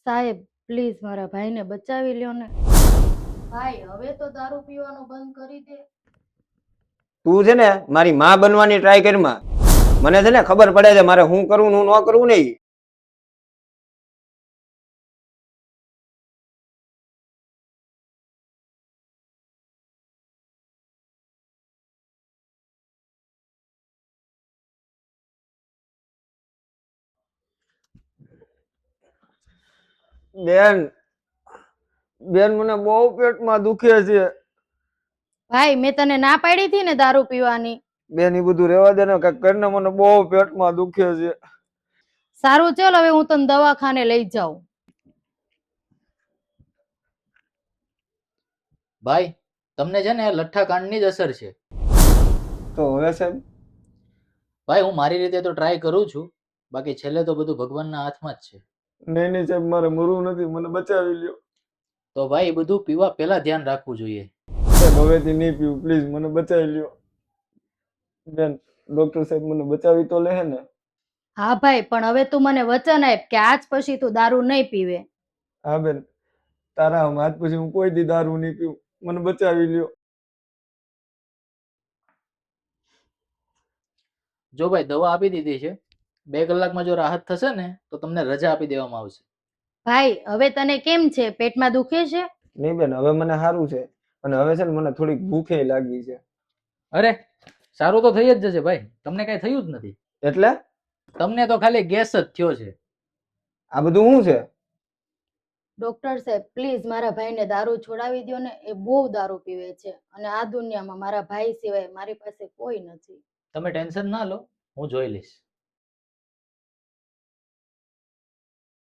સાહેબ પ્લીઝ મારા ભાઈને બચાવી લ્યો ને. ભાઈ હવે તો દારૂ પીવાનું બંધ કરી દે. તું છે ને મારી માં બનવાની ટ્રાય કરમાં. મને છે ને ખબર પડે છે મારે શું કરવું હું ન કરવું નહીં. બેન બેન મને બહુ પેટમાં દુખે છે. ભાઈ મેં તને ના પાડી હતી ને દારૂ પીવાની. બેન એ બધું રેવા દે ને કઈક કરીને મને બહુ પેટમાં દુખે છે. સારું ચાલ હવે હું તને દવાખાને લઈ જાઉં. ભાઈ તમને છે ને લઠ્ઠા કાંડની જ અસર છે. તો હવે સાહેબ ભાઈ હું મારી રીતે તો ટ્રાય કરું છું, બાકી છેલ્લે તો બધું ભગવાનના હાથમાં જ છે. નહીં નહીં સાહેબ મારે મરવું નથી, મને બચાવી લ્યો. તો ભાઈ બધું પીવા પહેલા ધ્યાન રાખવું જોઈએ. સાહેબ હવેથી નહીં પીવું પ્લીઝ, મને બચાવી લ્યો. બેન ડોક્ટર સાહેબ મને બચાવી તો લે ને. હા ભાઈ પણ હવે તું મને વચન આપ કે આજ પછી તું દારૂ નહીં પીવે. હા બેન તારા હાથ પછી હું કોઈ દી દારૂ નહીં પીવું, મને બચાવી લ્યો. જો ભાઈ દવા આપી દીધી છે, 2 કલાકમાં જો રાહત થશે ને તો તમને રજા આપી દેવામાં આવશે. ભાઈ હવે તને કેમ છે? પેટમાં દુખે છે? નહીં બેન હવે મને સારું છે, અને હવે છે ને મને થોડીક ભૂખે લાગી છે. અરે સારું તો થઈ જ જશે ભાઈ, તમને કઈ થયું જ નથી. એટલે તમને તો ખાલી ગેસ જ થયો છે. આ બધું શું છે? ડોક્ટર સાહેબ પ્લીઝ મારા ભાઈને દારૂ છોડાવી દો ને, એ બહુ દારૂ પીવે છે અને આ દુનિયામાં મારા ભાઈ સિવાય મારી પાસે કોઈ નથી. તમે ટેન્શન ના લો, હું જોઈ લઈશ.